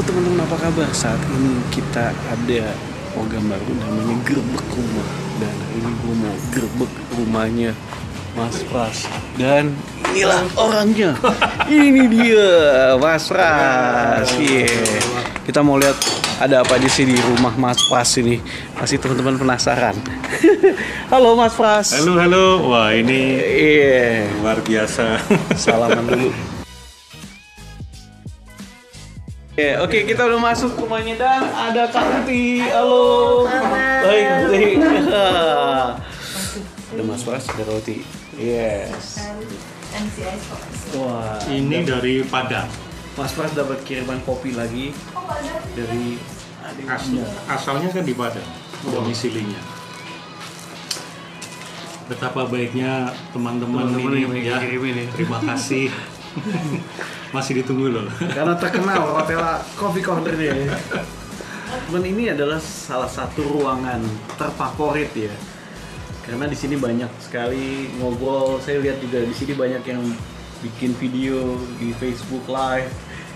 teman-teman, apa kabar? Saat ini kita ada program baru namanya Gerbek Rumah. Dan hari ini gue mau gerbek rumahnya Mas Pras. Dan inilah orangnya. Ini dia Mas Pras. Kita mau lihat ada apa aja sih di rumah Mas Pras ini. Pasti teman-teman penasaran. Halo Mas Pras. Halo. Wah, ini luar biasa. Salaman dulu. Oke, kita udah masuk rumahnya dan ada Kak Uti. Halo. Baik. Ada Mas Pras, ada Roti. Yes. Wah. Ini dari Padang. Mas Pras dapat kiriman kopi lagi dari adiknya. Asalnya kan di Padang, domisilinya. Betapa baiknya teman-teman ini ya. Terima kasih. Masih ditunggu loh. Karena terkenal Rotella Coffee Corner ya. Cuman ini adalah salah satu ruangan terfavorit ya. Karena di sini banyak sekali ngobrol. Saya lihat juga di sini banyak yang bikin video di Facebook Live,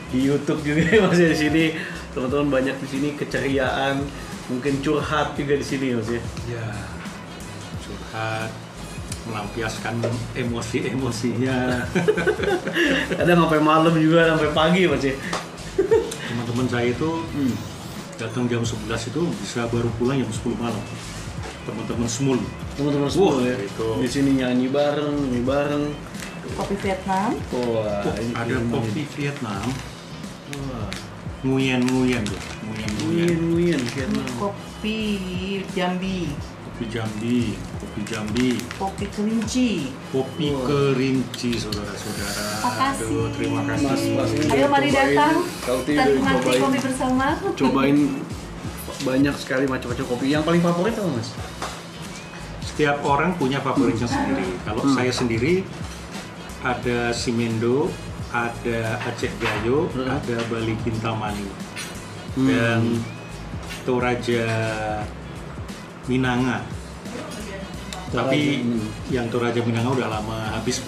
di YouTube juga masih di sini. Teman-teman banyak di sini keceriaan, mungkin curhat juga di sini Mas ya. Ya, curhat, melampiaskan emosi-emosinya. Kadang sampai malam juga, sampai pagi Mas ya. Teman-teman saya itu datang jam 11 itu bisa baru pulang jam 10 malam. Teman-teman semua Ya. Itu. Di sini nyanyi bareng. Kopi Vietnam. Wah, ini Ada kiriman. kopi Vietnam. Wah, Nguyen tuh. Nguyen Vietnam. Kopi Jambi. Kopi Jambi. Kopi Kelinci. Kopi Wah. Kerinci, saudara-saudara. Makasih. Aduh, terima kasih. Mas ini Ayo mari cobain. datang. Kau Kita tidak nikmati kopi bersama. cobain banyak sekali macam-macam kopi. Yang paling favorit apa Mas? Setiap orang punya favoritnya sendiri. Kalau saya sendiri ada Simendo, ada Aceh Gayo, ada Bali Kintamani, dan Toraja Minanga. Tapi yang Toraja Minanga udah lama habis,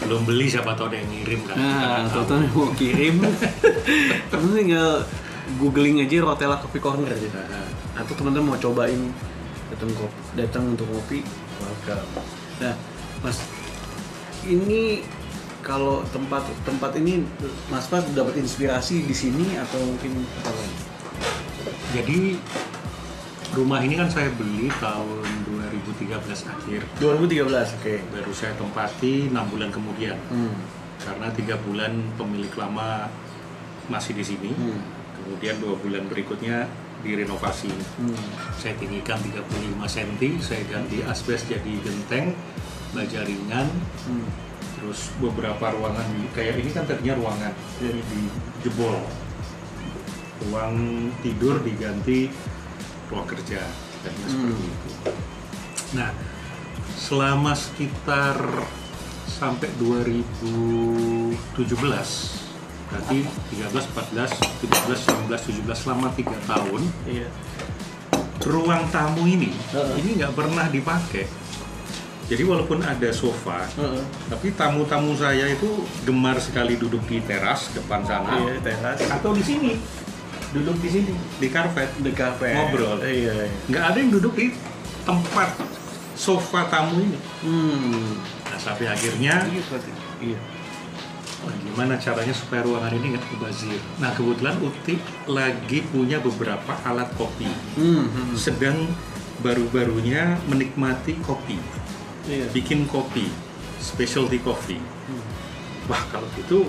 belum beli, siapa tahu ada yang ngirim kan. Nah, total mau kirim. Temen tinggal googling aja Rotella Coffee Corner aja. Atau teman-teman mau cobain datang untuk kopi, welcome. Nah, Mas, ini kalau tempat ini Mas Pras dapat inspirasi di sini atau mungkin apa lagi? Jadi rumah ini kan saya beli tahun 2013 akhir. 2013, oke. Baru saya tempati 6 bulan kemudian. Karena 3 bulan pemilik lama masih di sini. Kemudian 2 bulan berikutnya direnovasi. Saya tinggikan 35 cm, saya ganti asbes jadi genteng, baja ringan. Terus beberapa ruangan kayak ini kan tadinya ruangan, jadi dijebol. Ruang tidur diganti ruang kerja, tadinya seperti itu. Nah, selama sekitar sampai 2017, berarti 13, 14, 15, 19, 17, selama 3 tahun, Iya. ruang tamu ini nggak pernah dipakai. Jadi walaupun ada sofa, tapi tamu-tamu saya itu gemar sekali duduk di teras depan sana, Iya, teras. atau di sini, duduk di sini, di karpet, The cafe. ngobrol. Iya. Nggak ada yang duduk di tempat sofa tamu ini. Nah, sampai akhirnya, Iya. wah, gimana caranya supaya ruangan ini nggak mubazir. Nah, kebetulan Uti lagi punya beberapa alat kopi, sedang baru-barunya menikmati kopi. Iya. Bikin kopi, specialty coffee. Wah, kalau gitu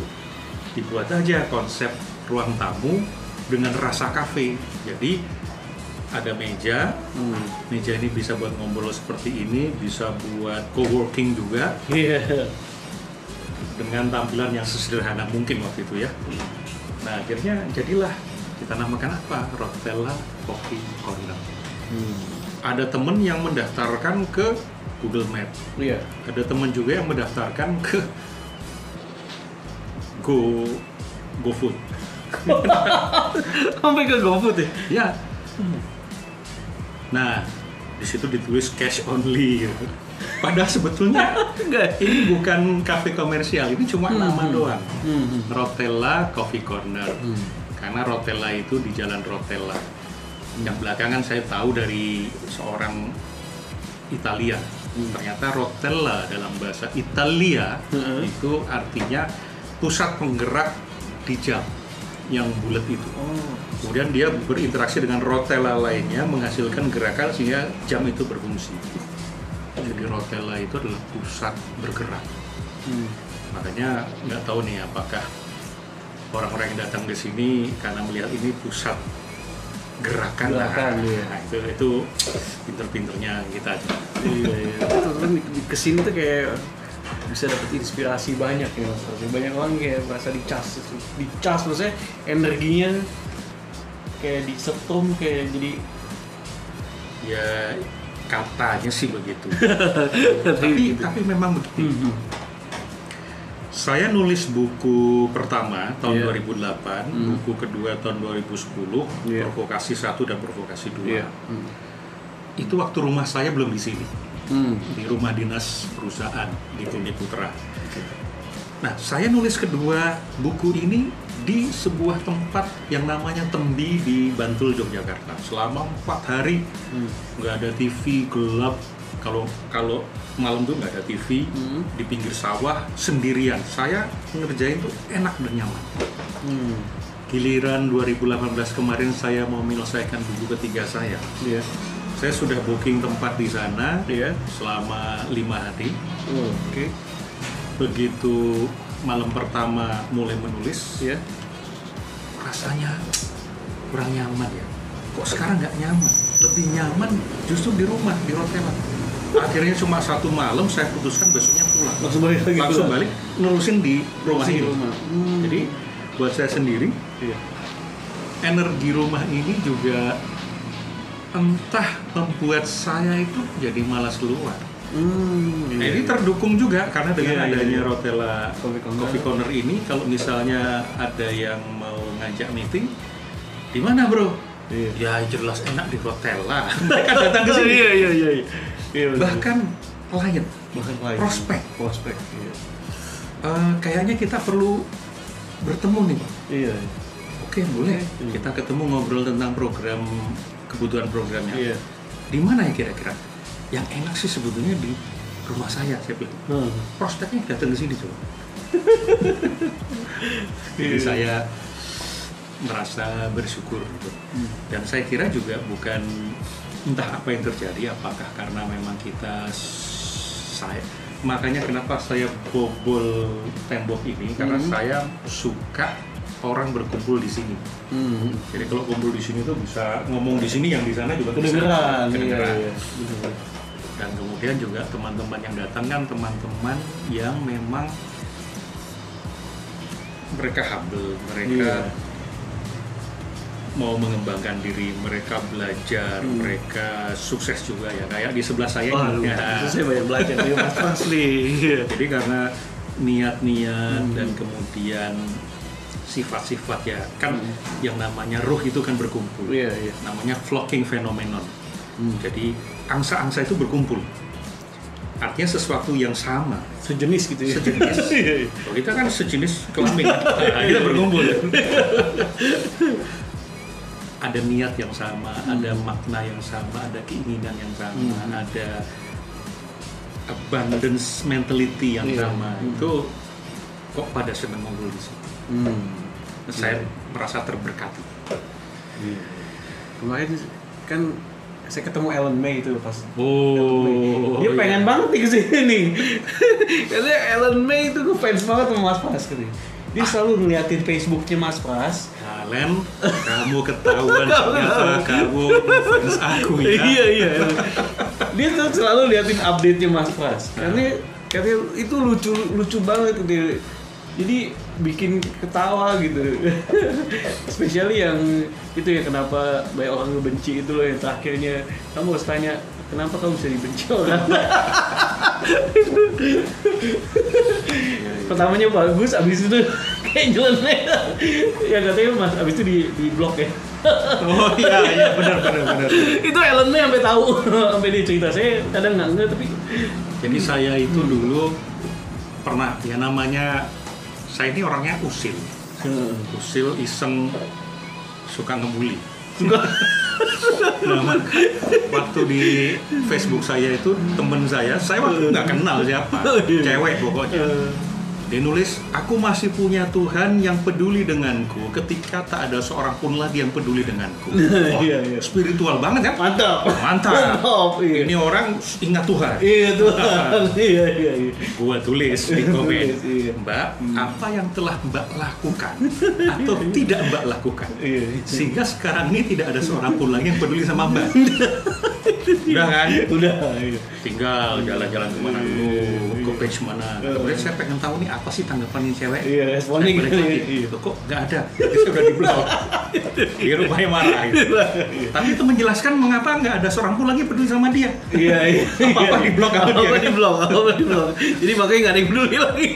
dibuat aja konsep ruang tamu dengan rasa kafe. Jadi ada meja, meja ini bisa buat ngobrol seperti ini, bisa buat co-working juga, Iya. dengan tampilan yang sesederhana mungkin waktu itu ya. Nah, akhirnya jadilah, kita namakan apa? Rotella Coffee Corner. Ada temen yang mendaftarkan ke Google Map. Iya. Ada teman juga yang mendaftarkan ke GoFood. Sampai ke GoFood ya? Ya. Nah, di situ ditulis cash only gitu. Padahal sebetulnya Enggak. ini bukan kafe komersial, ini cuma nama doang. Rotella Coffee Corner. karena Rotella itu di Jalan Rotella. Yang belakangan saya tahu dari seorang Italia. Ternyata Rotella dalam bahasa Italia itu artinya pusat penggerak di jam yang bulat itu. Kemudian dia berinteraksi dengan Rotella lainnya menghasilkan gerakan sehingga jam itu berfungsi. Jadi Rotella itu adalah pusat bergerak. Makanya nggak tahu nih apakah orang-orang yang datang ke sini karena melihat ini pusat gerakan. Iya. Nah, itu pinter-pinternya kita aja. Iya. Itu kan kesini tuh kayak bisa dapat inspirasi banyak ya Mas. Banyak orang kayak merasa dicas maksudnya energinya kayak disetrum kayak jadi Ya katanya sih begitu. tapi tapi memang begitu. Saya nulis buku pertama tahun 2008, buku kedua tahun 2010, Provokasi 1 dan Provokasi 2. Itu waktu rumah saya belum di sini, di rumah dinas perusahaan di Bumi Putra. Nah, saya nulis kedua buku ini di sebuah tempat yang namanya Tembi di Bantul, Yogyakarta. Selama 4 hari nggak ada TV, gelap. Kalau malam tuh nggak ada TV, di pinggir sawah sendirian. Saya ngerjain tuh enak dan nyaman. Giliran 2018 kemarin saya mau menyelesaikan buku ketiga saya. Saya sudah booking tempat di sana selama 5 hari. Begitu malam pertama mulai menulis, rasanya kurang nyaman ya. Kok sekarang nggak nyaman? Lebih nyaman justru di rumah, di Rotella. Akhirnya cuma 1 malam saya putuskan besoknya pulang. Langsung balik nulisin di rumah ini. Jadi buat saya sendiri, energi rumah ini juga entah membuat saya itu jadi malas keluar. Ini terdukung juga karena dengan adanya Rotella Coffee Corner ini, kalau misalnya ada yang mau ngajak meeting, di mana bro? Ya jelas enak di Rotella. Mereka datang ke sini. Bahkan klien, prospek. Kayaknya kita perlu bertemu nih, Pak. Oke, boleh. Kita ketemu ngobrol tentang kebutuhan programnya. Di mana ya kira-kira? Yang enak sih sebetulnya di rumah saya bilang. Prospeknya datang ke sini coba. Jadi saya merasa bersyukur gitu. Dan saya kira juga bukan entah apa yang terjadi, apakah karena memang makanya kenapa saya bobol tembok ini, karena saya suka orang berkumpul di sini. Jadi kalau kumpul di sini tuh bisa ngomong di sini, yang di sana juga kedengeran. Dan kemudian juga teman-teman yang datang kan teman-teman yang memang mereka humble, mereka mau mengembangkan diri, mereka belajar, mereka sukses juga ya, kayak di sebelah saya ini. Saya banyak belajar di Mas Asli. Jadi karena niat-niat dan kemudian sifat-sifat ya kan, yang namanya ruh itu kan berkumpul. Namanya flocking phenomenon. Jadi angsa-angsa itu berkumpul. Artinya sesuatu yang sama, sejenis gitu ya. Sejenis. Kalau kita kan sejenis kelamin, kita berkumpul. Ada niat yang sama, ada makna yang sama, ada keinginan yang sama, ada abundance mentality yang sama. Itu kok pada senang ngobrol di sini. Saya merasa terberkati. Kemarin kan saya ketemu Ellen May itu pas. Dia Dia pengen banget nih kesini nih. Karena Ellen May itu gue fans banget sama Mas Pras katanya. Dia selalu ngeliatin Facebooknya Mas Pras. Kalian, kamu ketahuan ternyata kamu fans aku ya. Iya. Dia tuh selalu liatin update-nya Mas Pras. Karena itu lucu banget gitu. Jadi bikin ketawa gitu. Especially yang itu ya, kenapa banyak orang ngebenci itu loh, yang terakhirnya kamu harus tanya kenapa kamu bisa dibenci orang. Pertamanya bagus, abis itu kayak jelek. Ya katanya Mas, abis itu di blok ya. Oh iya benar. Itu Ellen May sampai tahu, sampai dia cerita. Saya kadang nggak tapi. Jadi saya itu dulu pernah ya, namanya saya ini orangnya usil, iseng, suka ngebully. Nah, waktu di Facebook saya itu temen saya waktu nggak kenal siapa, cewek pokoknya. Dia nulis, aku masih punya Tuhan yang peduli denganku ketika tak ada seorang pun lagi yang peduli denganku. Oh, Iya. spiritual banget kan? Mantap. Mantap. Iya. Ini orang ingat Tuhan. Iya Tuhan. Iya. Gua tulis di komen, Iya. Mbak, apa yang telah Mbak lakukan atau tidak Mbak lakukan, Iya. sehingga sekarang ini tidak ada seorang pun lagi yang peduli sama Mbak. Udah kan? Udah. Iya. Tinggal jalan-jalan kemana dulu, ke page mana. Kemudian saya pengen tahu nih apa sih tanggapan ini cewek. Iya, responnya Saya balik gitu, lagi, iya. "Loh, kok nggak ada?" Jadi saya udah di-blok. Dia rupanya marah gitu. Tapi itu menjelaskan mengapa nggak ada seorang pun lagi peduli sama dia. Iya. Apa-apa di-blok sama dia. Apa di blog. Jadi makanya nggak ada yang peduli lagi.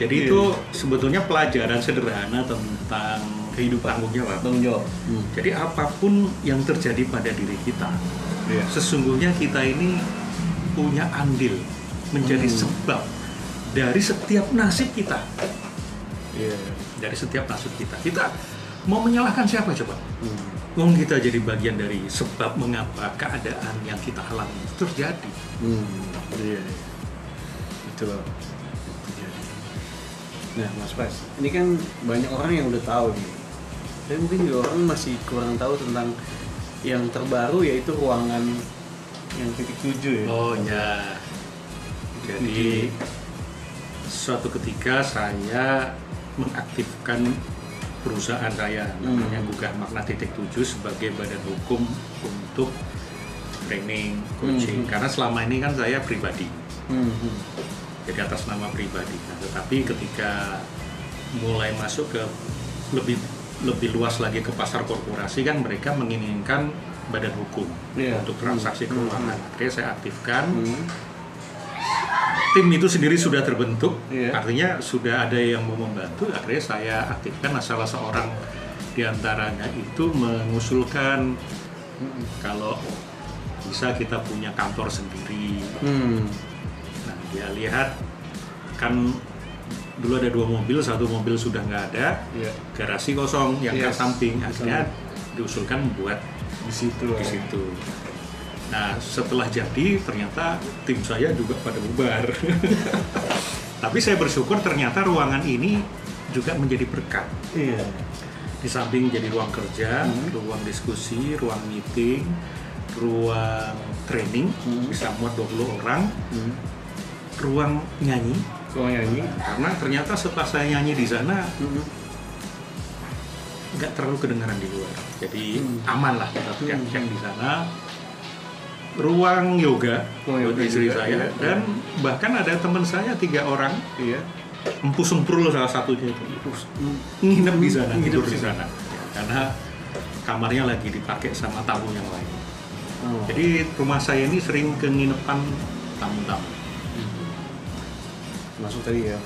Jadi itu sebetulnya pelajaran sederhana tentang kehidupan tanggung jawab. Tanggung jawab. Jadi apapun yang terjadi pada diri kita, Iya. sesungguhnya kita ini punya andil menjadi sebab dari setiap nasib kita. Iya. Dari setiap nasib kita. Kita mau menyalahkan siapa coba? Wong kita jadi bagian dari sebab mengapa keadaan yang kita alami itu terjadi. Iya. Betul. Nah, Mas Pras, ini kan banyak orang yang udah tahu nih. Tapi mungkin juga orang masih kurang tahu tentang yang terbaru, yaitu ruangan yang titik 7 ya. Oh ya. Jadi suatu ketika saya mengaktifkan perusahaan saya namanya Gugah Makna Titik 7 sebagai badan hukum untuk training, coaching. Karena selama ini kan saya pribadi. Jadi atas nama pribadi. Nah, tetapi ketika mulai masuk ke lebih luas lagi ke pasar korporasi kan mereka menginginkan badan hukum untuk transaksi keuangan. Oke, saya aktifkan. Tim itu sendiri sudah terbentuk, artinya sudah ada yang mau membantu. Akhirnya saya aktifkan. Nah, salah seorang diantaranya itu mengusulkan kalau bisa kita punya kantor sendiri. Nah, dia lihat kan dulu ada 2 mobil, satu mobil sudah nggak ada, garasi kosong yang ke samping. Akhirnya diusulkan buat Di situ. Nah, setelah jadi ternyata tim saya juga pada bubar. Tapi saya bersyukur ternyata ruangan ini juga menjadi berkat. Iya. Di samping jadi ruang kerja, ruang diskusi, ruang meeting, ruang training, bisa muat 20 orang, ruang nyanyi. Ruang nyanyi. Karena ternyata setelah saya nyanyi di sana, nggak terlalu kedengaran di luar. Jadi aman lah kita teriak-teriak di sana. Ruang yoga buat istri saya, dan bahkan ada teman saya 3 orang, Empu Semprul salah satunya itu nginep di sana, tidur di sana, karena kamarnya lagi dipakai sama tamu yang lain. Jadi rumah saya ini sering kenginapan tamu-tamu. Masuk tadi ya.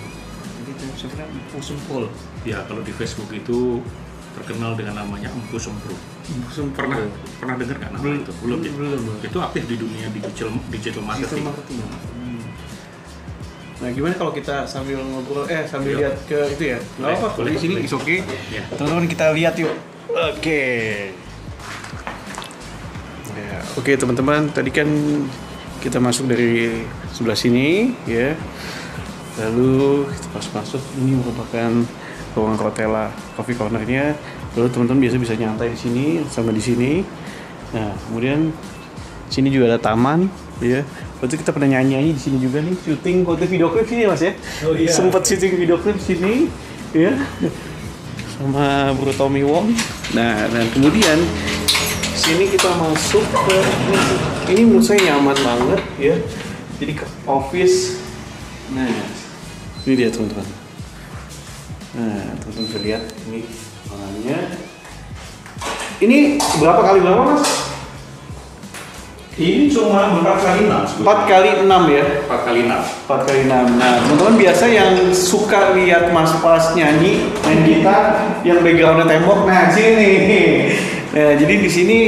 Jadi sebenarnya Empu Semprul. Ya, kalau di Facebook itu terkenal dengan namanya Empu Semprul. Pernah dengar nggak nama itu? Belum ya? Belum. Itu aktif di dunia digital marketing. Nah, gimana kalau kita sambil ngobrol, sambil lihat ke itu ya? Nggak apa-apa, Boleh, di sini boleh. is okay. Ya. Teman-teman kita lihat yuk. Oke. Ya, oke teman-teman, tadi kan kita masuk dari sebelah sini ya. Lalu kita pas masuk, ini merupakan ruang Rotella Coffee Corner-nya. Lalu teman-teman biasa bisa nyantai di sini sama di sini. Nah, kemudian sini juga ada taman, ya. Waktu kita pernah nyanyi di sini juga nih, syuting waktu video klip sini Mas ya. Oh iya. Sempat syuting video klip sini, ya. Sama Bro Tommy Wong. Nah, dan kemudian sini kita masuk ke ini menurut saya nyaman banget ya. Jadi ke office. Nah, ini dia teman-teman. Nah, teman-teman bisa lihat ini ruangannya. Ini berapa kali berapa Mas? Ini cuma 4 kali 6. 4 kali 6 ya? 4 kali 6. 4 kali 6. Nah, teman-teman biasa yang suka lihat Mas Pras nyanyi, main gitar, yang backgroundnya tembok, nah sini. Nah, jadi di sini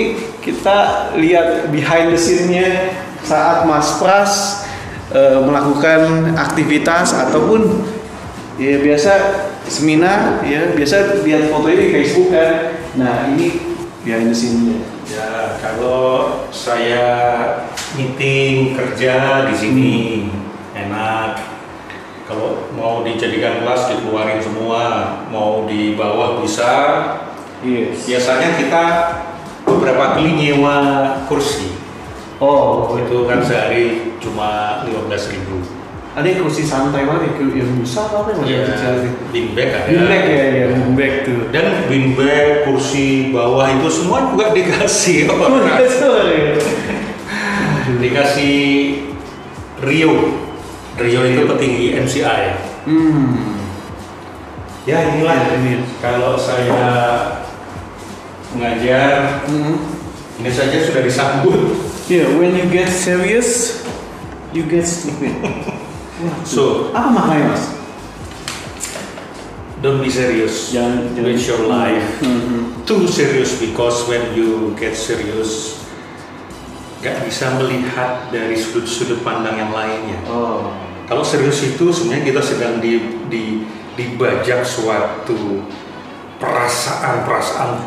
kita lihat behind the scene-nya saat Mas Pras melakukan aktivitas ataupun ya biasa seminar ya, biasa lihat fotonya di Facebook kan. Nah ini behind the scene-nya. Ya, kalau saya meeting kerja di sini enak. Kalau mau dijadikan kelas dikeluarin semua, mau di bawah bisa. Yes. Biasanya kita beberapa kali nyewa kursi. Oh, Itu kan sehari cuma 15.000. ada yang kursi santai banget yang besar apa yang Iya, kecil sih? beanbag ada. Beanbag ya, beanbag tuh. Dan beanbag, kursi bawah itu semua juga dikasih orang. Dikasih Rio. Rio itu petinggi MCI. Ya inilah Ini. kalau saya mengajar ini saja sudah disambut. Yeah, when you get serious, you get stupid. Wah, So, apa maknanya mas? don't be serious Jangan- with your life. Mhm. Too serious because when you get serious, gak bisa melihat dari sudut-sudut pandang yang lainnya. Oh, Kalau serius itu sebenarnya kita sedang dibajak suatu perasaan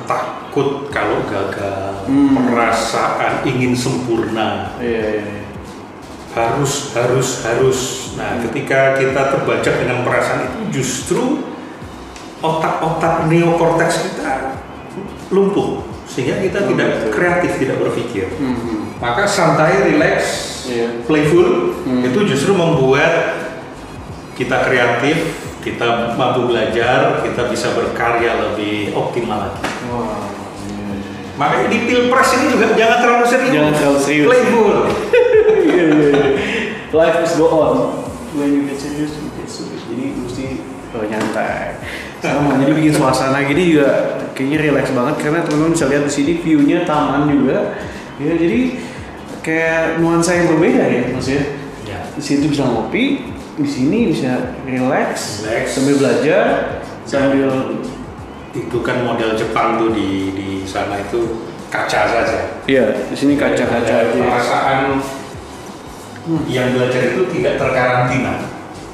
takut kalau gagal, perasaan ingin sempurna, iya. harus. Nah, ketika kita terbajak dengan perasaan itu, justru otak-otak neokorteks kita lumpuh, sehingga kita tidak kreatif, tidak berpikir. Maka santai, relax, playful itu justru membuat kita kreatif, kita mampu belajar, kita bisa berkarya lebih optimal lagi. Wah. Makanya di pilpres ini juga jangan terlalu serius. Jangan terlalu serius. Playful. Iya. Life must go on. When you get serious, you get serious. Jadi mesti nyantai. Sama, jadi bikin suasana gini juga kayaknya relax banget karena teman-teman bisa lihat di sini view-nya taman juga. Ya, jadi kayak nuansa yang berbeda ya, maksudnya. Ya. Di situ bisa ngopi, di sini bisa relax, Relax. sambil belajar, sambil Itu kan model Jepang tuh di sana itu kaca saja. iya, di sini kaca-kaca aja. Perasaan yang belajar itu tidak terkarantina.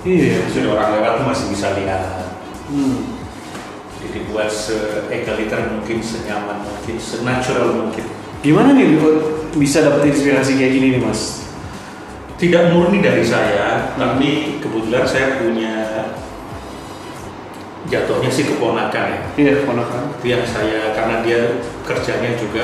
Iya, Sudah orang lewat tuh masih bisa lihat. Hmm. Jadi dibuat se-egaliter mungkin, senyaman mungkin, senatural mungkin. Gimana nih bisa dapat inspirasi kayak gini nih mas? Tidak murni dari saya, tapi kebetulan saya punya jatuhnya sih keponakan ya. Iya, ponakan. Itu yang saya, karena dia kerjanya juga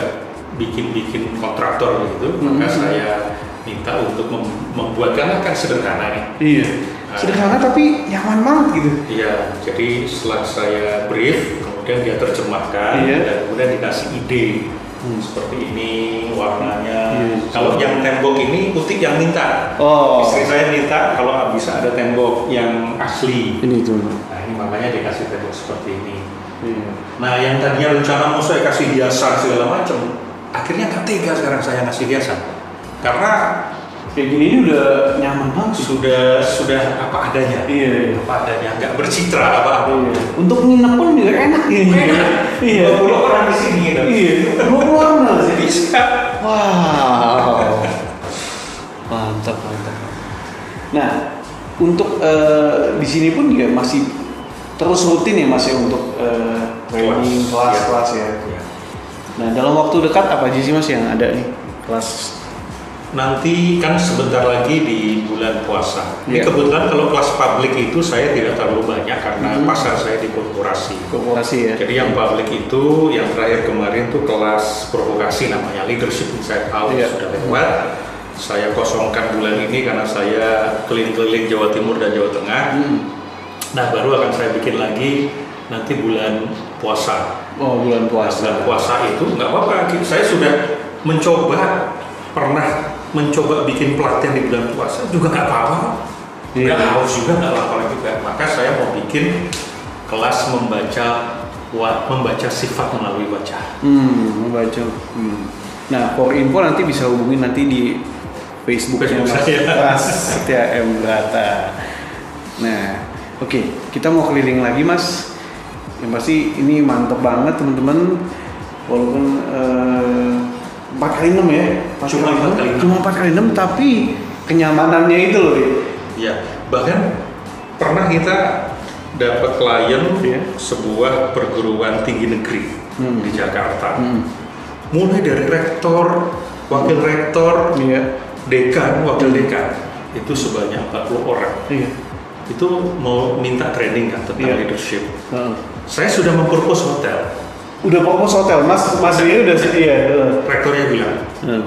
bikin kontraktor gitu, maka saya minta untuk membuat, karena kan sederhana nih. Iya. Sederhana tapi nyaman banget gitu. Iya, jadi setelah saya brief, kemudian dia terjemahkan, Iya. dan kemudian dikasih ide seperti ini warnanya. Iya. Kalau yang tembok ini Utik yang minta. Oh. Istri saya minta kalau bisa ada tembok yang asli. Ini tuh. Nah ini makanya dikasih tembok seperti ini. Iya. Nah yang tadinya rencana mau saya kasih hiasan segala macam, akhirnya nggak tega sekarang saya ngasih hiasan, karena Kayak gini ini udah nyaman banget. sudah apa adanya. Iya. Apa adanya, nggak bercitra apa-apa. Iya. Untuk nginep pun juga enak ya. Iya. 20 orang di sini. Iya. 20 orang lah sih. Bisa. Wow. Mantap. Nah, untuk di sini pun juga masih terus rutin ya mas ya untuk training kelas-kelas ya. Ya. Nah, dalam waktu dekat apa aja sih mas yang ada nih kelas? Nanti kan sebentar lagi di bulan puasa. Ini Iya. kebetulan kalau kelas publik itu saya tidak terlalu banyak karena pasar saya di korporasi. Korporasi ya. Jadi yang publik itu yang terakhir kemarin tuh kelas provokasi namanya Leadership Inside Out, Iya. sudah lewat. Saya kosongkan bulan ini karena saya keliling-keliling Jawa Timur dan Jawa Tengah. Nah baru akan saya bikin lagi nanti bulan puasa. Oh, bulan puasa. Bulan puasa itu nggak apa-apa. Saya sudah pernah mencoba bikin pelatihan di bulan puasa juga nggak apa-apa. Iya. Nggak haus juga, nggak lapar juga. Maka saya mau bikin kelas membaca sifat melalui wajah. Membaca. Nah, for info nanti bisa hubungin nanti di Facebooknya Facebook Mas saya. Prasetya M. Brata. Nah, oke, kita mau keliling lagi Mas. Yang pasti ini mantep banget teman-teman. Walaupun 4x6 ya, cuma 4x6 tapi kenyamanannya itu loh. Ya, bahkan pernah kita dapat klien Iya. sebuah perguruan tinggi negeri di Jakarta. Hmm. Mulai dari rektor, wakil rektor, Iya. dekan, wakil dekan, itu sebanyak 40 orang. Iya. Itu mau minta training kan tentang Iya. leadership. Heeh. Saya sudah mempropose hotel. Udah fokus hotel, Mas ini udah iya. Rektornya bilang, Heeh.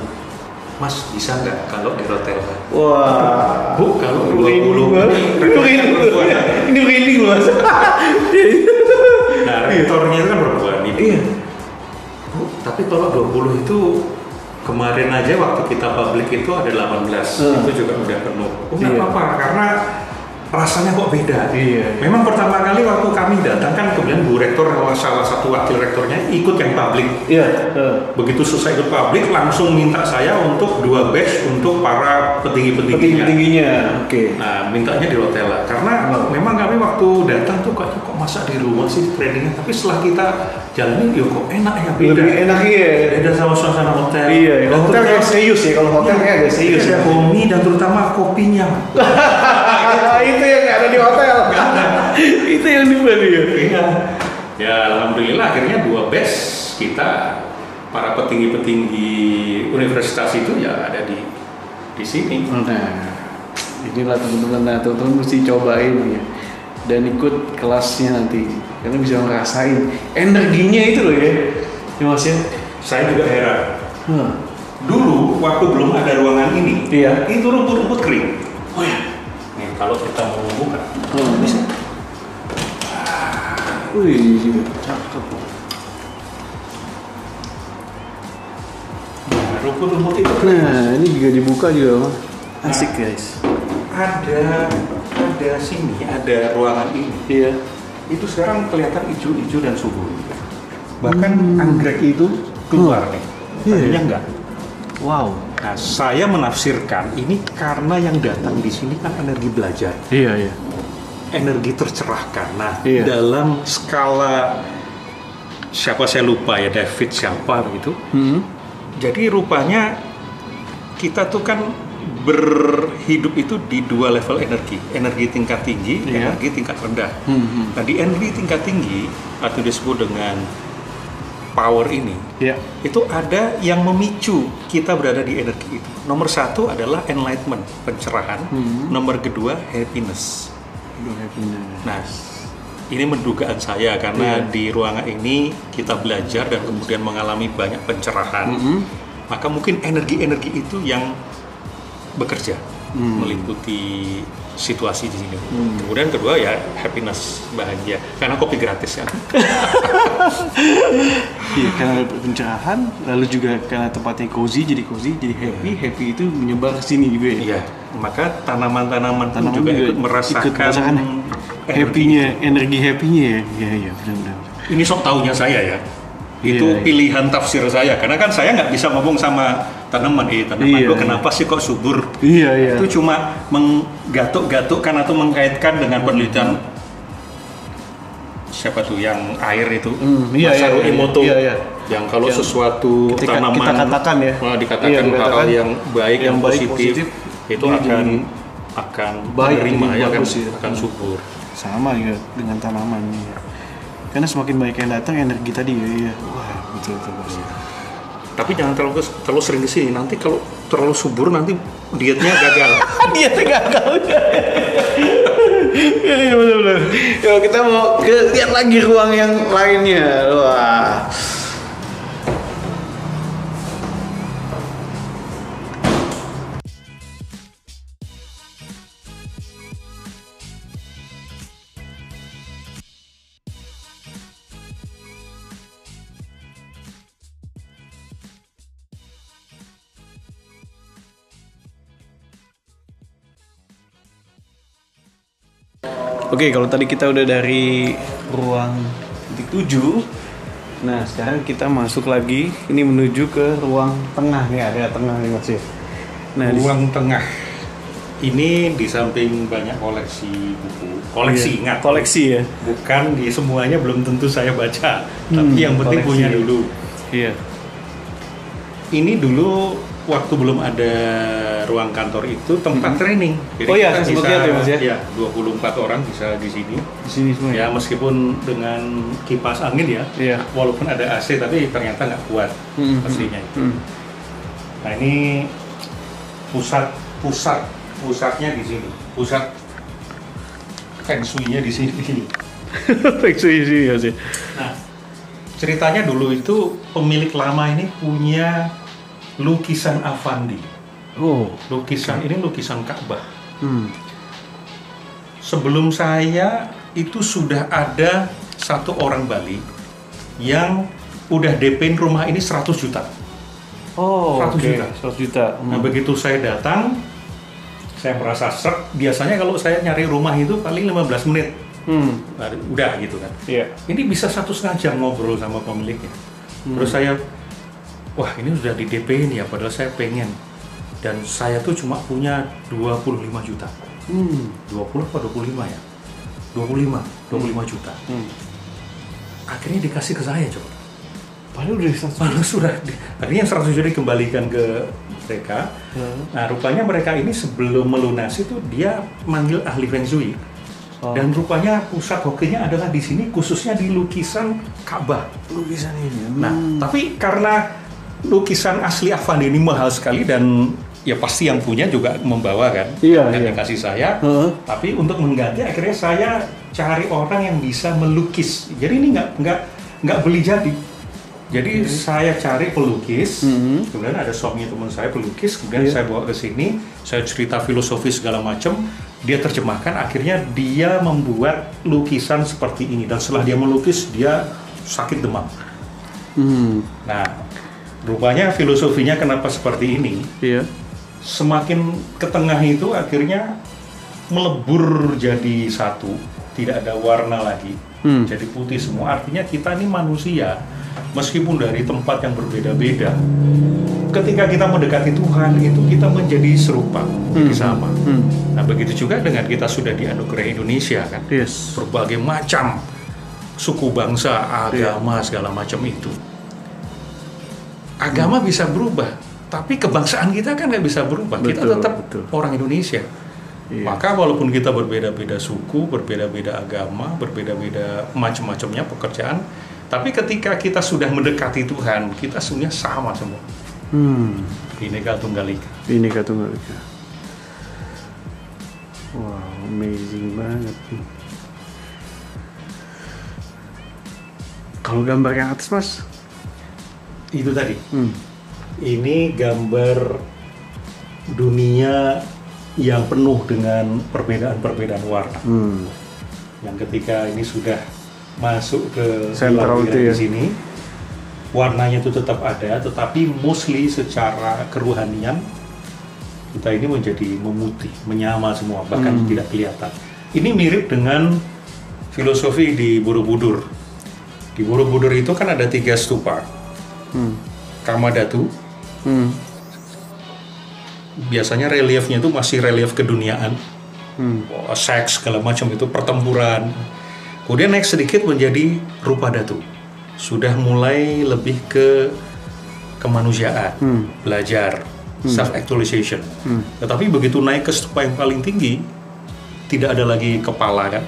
Mas bisa nggak kalau di hotel? Wah. Bu, kalau 20 Ini merinding loh, Mas. Nah, rektornya kan perempuan ini. Iya. Bu, tapi kalau 20 itu kemarin aja waktu kita publik itu ada 18, itu juga udah penuh. Oh nggak Iya. apa-apa, karena rasanya kok beda. Iya. Memang pertama kali waktu kami datang kan kemudian Bu Rektor sama salah satu wakil rektornya ikut yang publik. Iya. Begitu selesai ikut publik langsung minta saya untuk 2 batch untuk para petinggi-petingginya. Tingginya. Oke. Nah, mintanya di hotel lah. Karena memang kami waktu datang tuh kok masa di rumah sih trainingnya. Tapi setelah kita jalanin, yo kok enak ya beda. Lebih enak ya. Beda sama suasana hotel. Iya. Dan Hotel kayak terutama- serius ya. Kalau hotel kayak agak serius. Ada homey dan terutama kopinya. Itu yang nggak ada di hotel. Itu yang di Bali ya. Iya. Ya alhamdulillah akhirnya 2 batch kita para petinggi-petinggi universitas itu ya ada di sini. Nah, inilah teman-teman. Nah, teman-teman mesti cobain ya. Dan ikut kelasnya nanti. Karena bisa ngerasain energinya itu loh ya. Ya Mas ya. Saya juga heran. Hah. Dulu waktu belum ada ruangan ini, Iya. itu rumput-rumput kering. Oh ya. Nih kalau kita mau buka, Bisa. Wih, cakep. nah, rumput-rumput itu kering. Nah, ini juga dibuka juga, Bang. Asik, guys. Ada sini, ada ruangan ini. Iya. Itu sekarang kelihatan hijau-hijau dan subur. Bahkan anggrek itu keluar nih. Iya. Tadinya enggak. Wow. Nah, saya menafsirkan ini karena yang datang di sini kan energi belajar, Iya, iya. energi tercerahkan. Nah, Iya. dalam skala siapa saya lupa ya, David siapa begitu. Hmm. Jadi rupanya kita tuh kan berhidup itu di 2 level energi tingkat tinggi, Iya. energi tingkat rendah. Hmm. Nah, di energi tingkat tinggi atau disebut dengan power ini, Iya. itu ada yang memicu kita berada di energi itu. Nomor 1 adalah enlightenment, pencerahan. Nomor kedua happiness. Nah, ini mendugaan saya karena Iya. di ruangan ini kita belajar dan kemudian mengalami banyak pencerahan. Maka mungkin energi-energi itu yang bekerja meliputi situasi di sini. Kemudian kedua ya happiness, bahagia karena kopi gratis kan. Iya, karena ada pencerahan, lalu juga karena tempatnya cozy, jadi happy. Happy itu menyebar ke sini juga ya. Iya, maka tanaman-tanaman pun Tanaman juga juga ikut merasakan happy-nya, energi happy-nya ya. Iya, iya, benar-benar. Ini sok taunya saya ya. Itu Iya, iya. pilihan tafsir saya karena kan saya nggak bisa ngomong sama tanaman Iya, lo iya. kenapa sih kok subur. Iya, iya. Itu cuma menggatuk-gatukkan atau mengkaitkan dengan penelitian siapa tuh yang air itu, Iya, Masaru iya, Emoto, iya, iya. yang kalau Yang sesuatu kita tanaman katakan ya. dikatakan Iya, hal dikatakan yang baik, yang baik, positif, itu dia akan baik, menerima jadi ya kan, bagus ya. akan subur. Sama juga dengan tanaman ya. Karena semakin banyak yang datang energi tadi ya. Iya. Wah, betul bos. Tapi jangan terlalu sering di sini. Nanti kalau terlalu subur nanti dietnya gagal. Dia gagal. Iya benar-benar. Yuk kita mau lihat lagi ruang yang lainnya. Wah. Oke, kalau tadi kita udah dari ruang titik 7. Nah, sekarang kita masuk lagi ini menuju ke ruang tengah ya, area tengah nih Mas ya. Nah, di Ruang tengah ini di samping banyak koleksi buku, koleksi iya, ingat, koleksi ya. bukan di semuanya belum tentu saya baca, tapi yang penting koleksi. punya dulu. Iya. Ini dulu waktu belum ada ruang kantor itu tempat training. Jadi Oh iya, kita saya sempat lihat ya, Mas, ya? Ya, 24 orang bisa di sini. Di sini semua. Ya meskipun dengan kipas angin ya, Iya. walaupun ada AC tapi ternyata nggak kuat pastinya itu. Nah ini pusatnya di sini, pusat feng shui-nya di sini. Feng shui sini ya sih. Nah ceritanya dulu itu pemilik lama ini punya lukisan Avandi. Oh. Ini lukisan Ka'bah. Hmm. Sebelum saya itu sudah ada satu orang Bali yang udah DP-in rumah ini 100 juta. Oh, 100 oke. juta. 100 juta. Nah begitu saya datang, saya merasa srek. Biasanya kalau saya nyari rumah itu paling 15 menit. Nah, udah gitu kan. Iya. Ini bisa 1,5 jam ngobrol sama pemiliknya. Terus saya, wah ini sudah di DP-in ya, padahal saya pengen. Dan saya tuh cuma punya 25 juta. 20 apa 25 ya? 25 juta. Akhirnya dikasih ke saya coba. Padahal udah 100 Padahal sudah, akhirnya 100 juta dikembalikan ke mereka. Nah rupanya mereka ini sebelum melunasi tuh dia manggil ahli Feng Shui. Dan rupanya pusat hokinya adalah di sini, khususnya di lukisan Ka'bah. lukisan ini. Nah, tapi karena lukisan asli Avandi ini mahal sekali dan ya pasti yang punya juga membawa kan, Iya, dan iya. dikasih saya. Tapi untuk mengganti akhirnya saya cari orang yang bisa melukis. Jadi ini nggak beli jadi. Jadi saya cari pelukis, kemudian ada shopnya teman saya pelukis, kemudian saya bawa ke sini, saya cerita filosofi segala macam, dia terjemahkan, akhirnya dia membuat lukisan seperti ini. Dan setelah dia melukis, dia sakit demam. Nah, rupanya filosofinya kenapa seperti ini? Iya. Semakin ke tengah itu akhirnya melebur jadi satu, tidak ada warna lagi, jadi putih semua. Artinya kita ini manusia, meskipun dari tempat yang berbeda-beda, ketika kita mendekati Tuhan itu kita menjadi serupa, jadi sama. Nah begitu juga dengan kita sudah dianugerahi Indonesia kan, Yes. berbagai macam suku bangsa, agama segala macam itu. Agama bisa berubah, tapi kebangsaan kita kan nggak bisa berubah. Kita Betul, tetap betul. orang Indonesia. Iya. Maka walaupun kita berbeda-beda suku, berbeda-beda agama, berbeda-beda macam-macamnya pekerjaan, tapi ketika kita sudah mendekati Tuhan, kita sebenarnya sama semua. Bhinneka Tunggal Ika. Bhinneka Tunggal Ika. Wow, amazing banget nih. Kalau gambar yang atas, Mas? Itu tadi. Ini gambar dunia yang penuh dengan perbedaan-perbedaan warna. Yang ketika ini sudah masuk ke Sentral lampiran itu ya. di sini, warnanya itu tetap ada, tetapi mostly secara keruhanian kita ini menjadi memutih, menyama semua, bahkan tidak kelihatan. Ini mirip dengan filosofi di Borobudur. Di Borobudur itu kan ada 3 stupa. Kamadhatu, biasanya reliefnya itu masih relief keduniaan, seks segala macam itu, pertempuran. Kemudian naik sedikit menjadi rupa datu, sudah mulai lebih ke kemanusiaan, belajar, self actualization. Tetapi begitu naik ke stupa yang paling tinggi, tidak ada lagi kepala kan.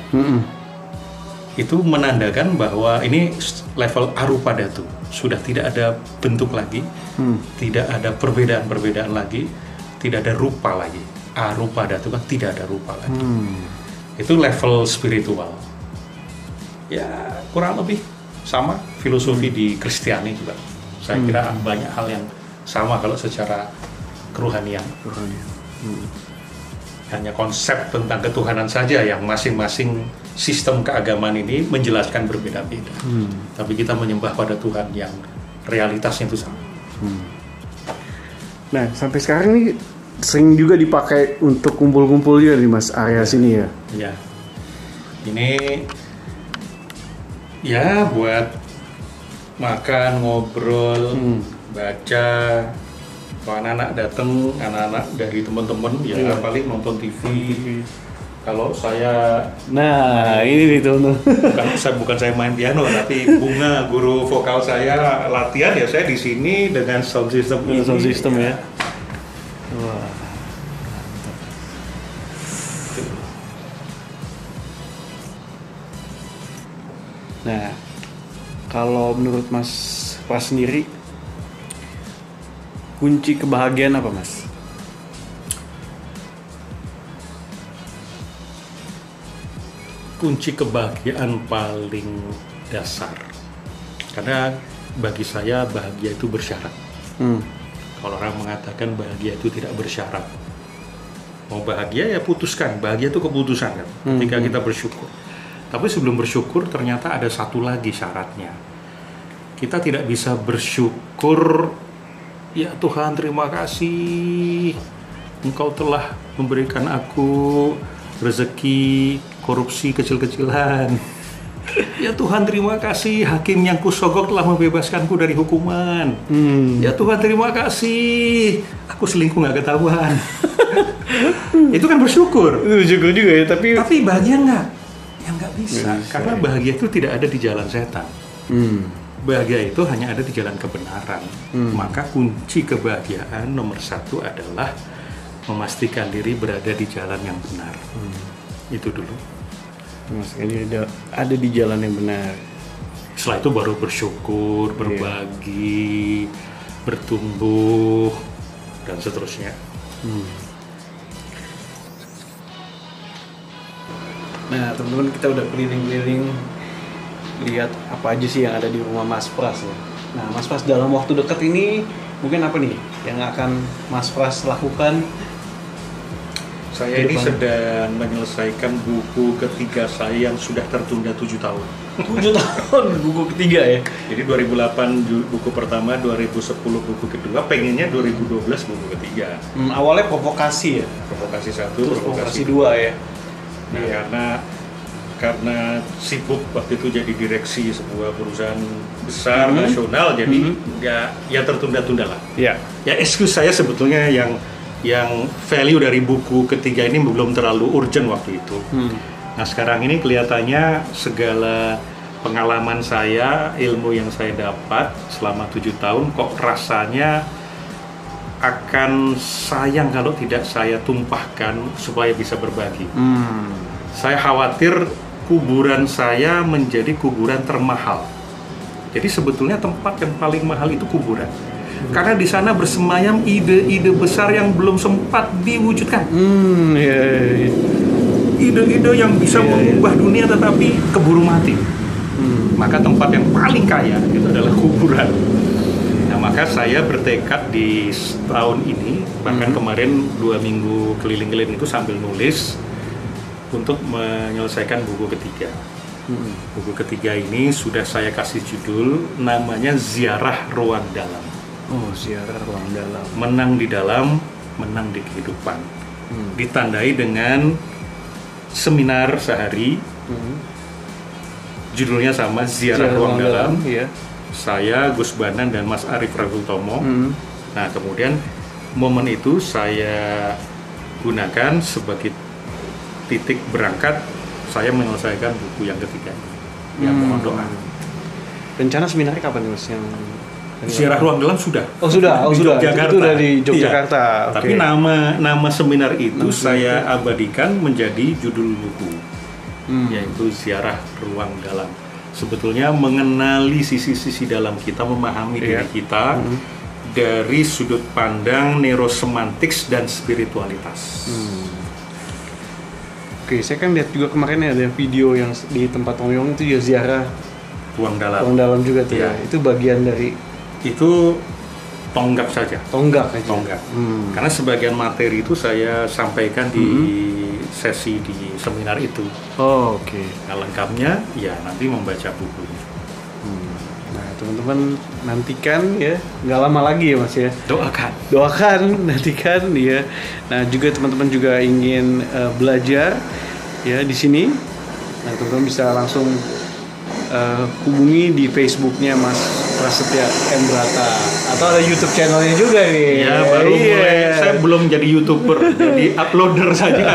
Itu menandakan bahwa ini level arupa datu, sudah tidak ada bentuk lagi, tidak ada perbedaan-perbedaan lagi, tidak ada rupa lagi. Arupa datu kan tidak ada rupa lagi. Itu level spiritual. Ya kurang lebih sama filosofi di Kristiani juga. Saya kira banyak hal yang sama kalau secara keruhanian. Hanya konsep tentang ketuhanan saja yang masing-masing sistem keagamaan ini menjelaskan berbeda-beda. Tapi kita menyembah pada Tuhan yang realitasnya itu sama. Nah, sampai sekarang ini sering juga dipakai untuk kumpul-kumpul juga di Mas area sini ya. Ya, ini ya buat makan, ngobrol, baca. Kalau anak-anak datang, anak-anak dari teman-teman ya paling nonton TV. Kalau saya, Nah, ini nih tuh. bukan saya main piano, tapi Bunga guru vokal saya latihan ya saya di sini dengan sound system ini. Sound system ya. Wah, mantap. Tuh. Nah, kalau menurut Mas Pras sendiri, kunci kebahagiaan apa, Mas? Kunci kebahagiaan paling dasar, karena bagi saya bahagia itu bersyarat. Kalau orang mengatakan bahagia itu tidak bersyarat, mau bahagia ya putuskan, bahagia itu keputusan kan, ketika kita bersyukur. Tapi sebelum bersyukur ternyata ada satu lagi syaratnya. Kita tidak bisa bersyukur, ya Tuhan terima kasih Engkau telah memberikan aku rezeki korupsi kecil-kecilan. Ya Tuhan terima kasih hakim yang kusogok telah membebaskanku dari hukuman. Ya Tuhan terima kasih aku selingkuh gak ketahuan. Itu kan bersyukur. Bersyukur juga ya, tapi bahagia nggak? Ya nggak bisa. Karena bahagia itu tidak ada di jalan setan. Bahagia itu hanya ada di jalan kebenaran. Maka kunci kebahagiaan nomor satu adalah memastikan diri berada di jalan yang benar. Itu dulu. memastikan diri ada di jalan yang benar. Setelah itu baru bersyukur, berbagi, bertumbuh, dan seterusnya. Nah, teman-teman, kita udah keliling-keliling lihat apa aja sih yang ada di rumah Mas Pras ya. Nah, Mas Pras dalam waktu dekat ini mungkin apa nih yang akan Mas Pras lakukan? Saya ini sedang menyelesaikan buku ketiga saya yang sudah tertunda 7 tahun. 7 tahun buku ketiga ya. Jadi 2008 buku pertama, 2010 buku kedua, pengennya 2012 buku ketiga. Awalnya provokasi ya. Provokasi 1, Terus provokasi 2 ya. Nah, karena sibuk waktu itu jadi direksi sebuah perusahaan besar nasional, jadi ya tertunda-tunda lah. Ya excuse saya sebetulnya yang value dari buku ketiga ini belum terlalu urgent waktu itu. Nah sekarang ini kelihatannya segala pengalaman saya, ilmu yang saya dapat selama 7 tahun kok rasanya akan sayang kalau tidak saya tumpahkan supaya bisa berbagi. Saya khawatir kuburan saya menjadi kuburan termahal. Jadi sebetulnya tempat yang paling mahal itu kuburan. Karena di sana bersemayam ide-ide besar yang belum sempat diwujudkan. Ide-ide yang bisa mengubah dunia tetapi keburu mati. Maka tempat yang paling kaya itu adalah kuburan. Nah, maka saya bertekad di tahun ini, bahkan kemarin 2 minggu keliling-keliling itu sambil nulis untuk menyelesaikan buku ketiga. Buku ketiga ini sudah saya kasih judul, namanya Ziarah Ruang Dalam. Oh, Ziarah Ruang Dalam. Menang di dalam, menang di kehidupan. Ditandai dengan seminar sehari. Judulnya sama, Ziarah Ruang Dalam. Iya. Saya, Gus Banan, dan Mas Arief Ragutomo. Nah, kemudian momen itu saya gunakan sebagai titik berangkat saya menyelesaikan buku yang ketiga. Yang mohon doa. Rencana seminarnya kapan nih, Mas? Yang Ziarah Ruang Dalam sudah. Oh sudah. Yogyakarta. Itu udah di Yogyakarta. Iya. Tapi nama seminar itu saya abadikan menjadi judul buku, yaitu Ziarah Ruang Dalam. Sebetulnya mengenali sisi-sisi dalam kita, memahami diri kita dari sudut pandang neurosemantics dan spiritualitas. Oke, saya kan lihat juga kemarin ada video yang di tempat Tongyong itu ya ziarah Ruang Dalam. Ruang Dalam juga tuh ya. Itu bagian dari itu tonggak saja. Tonggak aja. Tonggak. Karena sebagian materi itu saya sampaikan di sesi di seminar itu. Oh, oke. Nah, lengkapnya ya nanti membaca bukunya. Nah, teman-teman nantikan ya, nggak lama lagi ya Mas ya. Doakan, nantikan ya. Nah, juga teman-teman juga ingin belajar ya di sini. Nah, teman-teman bisa langsung hubungi di Facebooknya Mas Prasetya M. Brata atau ada YouTube channelnya juga nih. Ya baru mulai, saya belum jadi YouTuber, jadi uploader saja.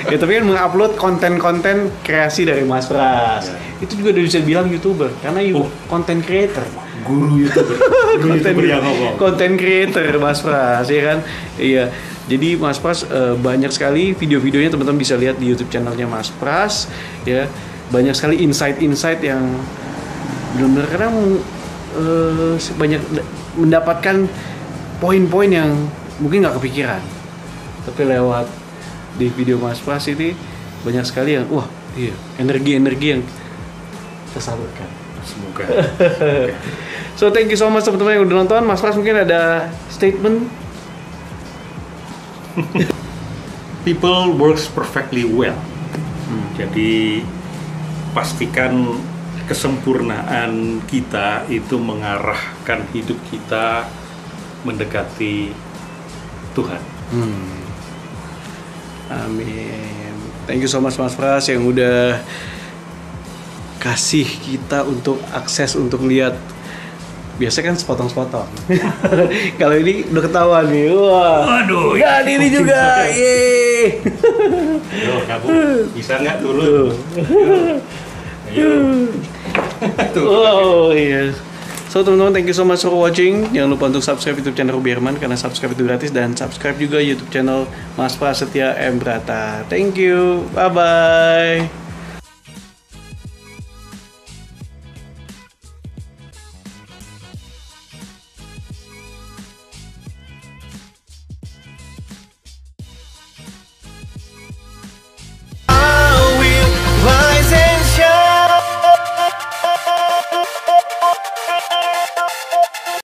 Ya tapi kan mengupload konten-konten kreasi dari Mas Pras. Itu juga udah bisa bilang YouTuber karena content creator. Guru YouTuber. YouTuber yang ngomong. Content creator Mas Pras ya kan. Iya. Jadi Mas Pras banyak sekali video-videonya teman-teman bisa lihat di YouTube channelnya Mas Pras ya. Banyak sekali insight-insight yang benar-benar kadang banyak mendapatkan poin-poin yang mungkin nggak kepikiran. Tapi lewat di video Mas Pras ini banyak sekali yang wah iya energi-energi yang tersalurkan. Semoga. So thank you so much teman-teman yang udah nonton. Mas Pras mungkin ada statement. People works perfectly well. Jadi pastikan kesempurnaan kita itu mengarahkan hidup kita mendekati Tuhan. Amin. Thank you so much Mas Pras yang udah kasih kita untuk akses untuk lihat. Biasanya kan sepotong-sepotong. Kalau ini udah ketahuan nih. Wah. Aduh. Dan ini juga. Yeay. Yo, kamu bisa nggak dulu? Ayo. Oh iya. So teman-teman, thank you so much for watching. Jangan lupa untuk subscribe YouTube channel Ruby Herman karena subscribe itu gratis, dan subscribe juga YouTube channel Mas Prasetya M. Brata. Thank you. Bye bye.